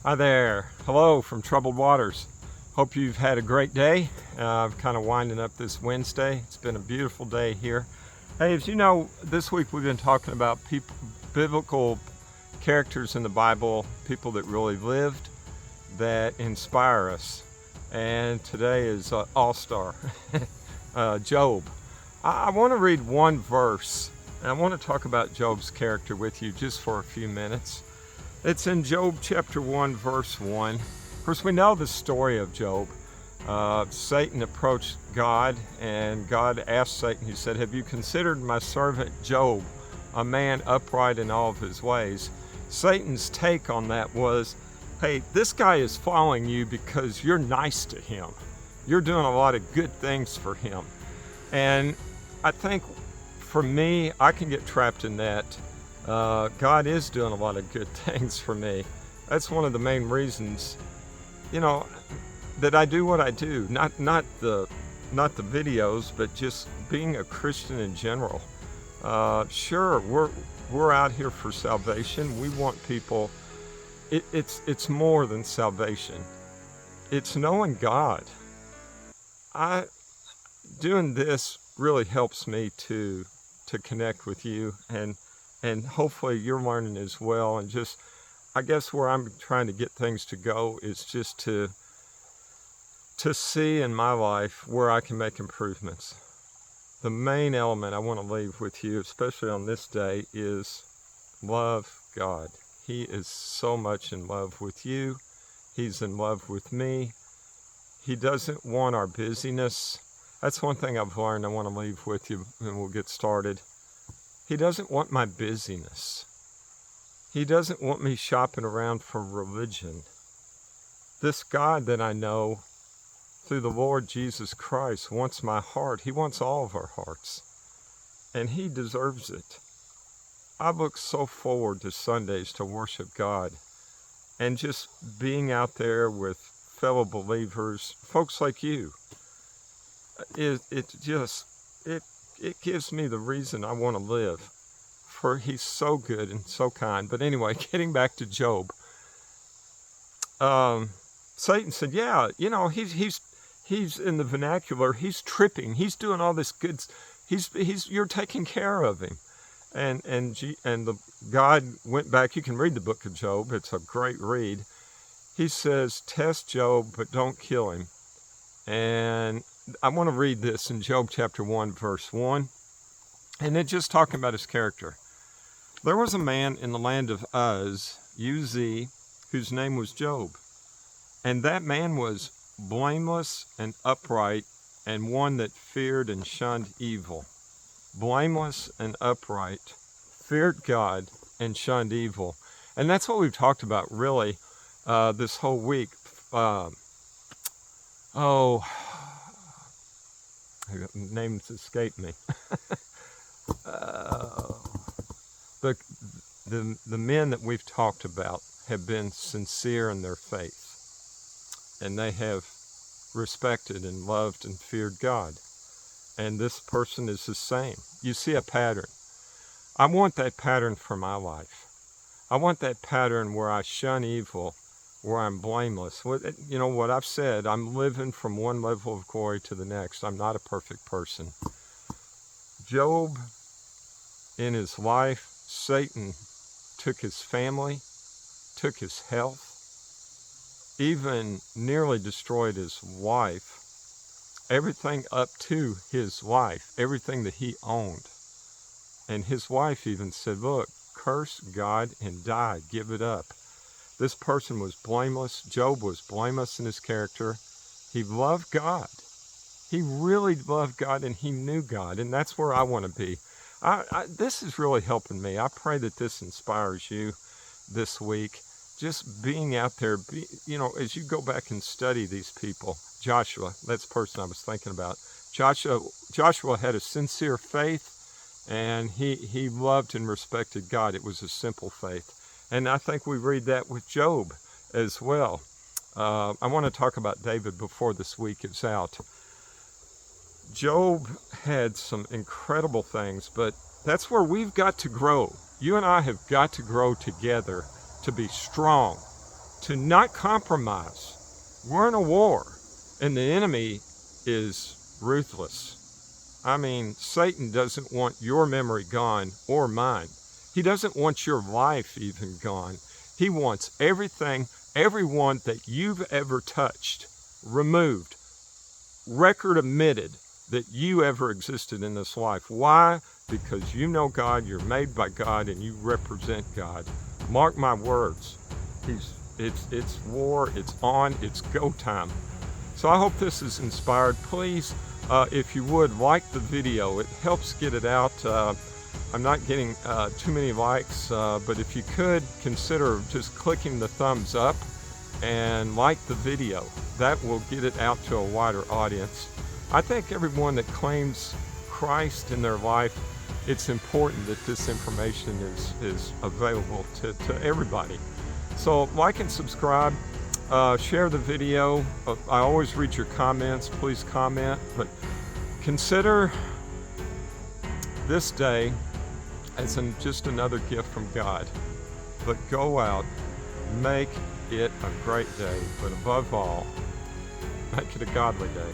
Hi there. Hello from Troubled Waters. Hope you've had a great day. I'm kind of winding up this Wednesday. It's been a beautiful day here. Hey, as you know, this week we've been talking about biblical characters in the Bible, people that really lived, that inspire us. And today is All-Star, Job. I want to read one verse, and I want to talk about Job's character with you just for a few minutes. It's in Job chapter 1, verse 1. Of course, we know the story of Job. Satan approached God, and God asked Satan, he said, "Have you considered my servant Job, a man upright in all of his ways?" Satan's take on that was, hey, this guy is following you because you're nice to him. You're doing a lot of good things for him. And I think for me, I can get trapped in that. God is doing a lot of good things for me. That's one of the main reasons, that I do what I do. Not the videos, but just being a Christian in general. Sure, we're out here for salvation. We want people. It's more than salvation. It's knowing God. Doing this really helps me to connect with you, and hopefully you're learning as well. And just, I guess where I'm trying to get things to go is just to see in my life where I can make improvements. The main element I want to leave with you, especially on this day, is love God. He is so much in love with you. He's in love with me. He doesn't want our busyness. That's one thing I've learned I want to leave with you, and we'll get started. He doesn't want my busyness. He doesn't want me shopping around for religion. This God that I know through the Lord Jesus Christ wants my heart. He wants all of our hearts, and He deserves it. I look so forward to Sundays to worship God and just being out there with fellow believers, folks like you. It gives me the reason I want to live, for He's so good and so kind. But anyway, getting back to Job, Satan said, "Yeah, he's in the vernacular. He's tripping. He's doing all this good. You're taking care of him." And the God went back. You can read the book of Job. It's a great read. He says, "Test Job, but don't kill him." And I want to read this in Job chapter 1, verse 1. And then just talking about his character. There was a man in the land of Uz, whose name was Job. And that man was blameless and upright, and one that feared and shunned evil. Blameless and upright, feared God and shunned evil. And that's what we've talked about really this whole week. Names escape me. The men that we've talked about have been sincere in their faith, and they have respected and loved and feared God. And this person is the same. You see a pattern. I want that pattern for my life. I want that pattern where I shun evil, where I'm blameless. What I've said, I'm living from one level of glory to the next. I'm not a perfect person. Job, in his life, Satan took his family, took his health, even nearly destroyed his wife, everything up to his wife, everything that he owned. And his wife even said, "Look, curse God and die, give it up." This person was blameless. Job was blameless in his character. He loved God. He really loved God, and he knew God, and that's where I want to be. This is really helping me. I pray that this inspires you this week. Just being out there, as you go back and study these people. Joshua, that's the person I was thinking about. Joshua had a sincere faith, and he loved and respected God. It was a simple faith. And I think we read that with Job as well. I want to talk about David before this week is out. Job had some incredible things, but that's where we've got to grow. You and I have got to grow together to be strong. to not compromise. We're in a war, and the enemy is ruthless. I mean, Satan doesn't want your memory gone or mine. He doesn't want your life even gone. He wants everything, everyone that you've ever touched, removed, record omitted that you ever existed in this life. Why? Because you know God, you're made by God, and you represent God. Mark my words. It's war, it's on, it's go time. So I hope this is inspired. Please, if you would, like the video. It helps get it out. I'm not getting too many likes, but if you could, consider just clicking the thumbs up and like the video. That will get it out to a wider audience. I think everyone that claims Christ in their life, it's important that this information is available to everybody. So like and subscribe, share the video. I always read your comments. Please comment, but consider this day as just another gift from God. But go out, make it a great day, but above all, make it a godly day.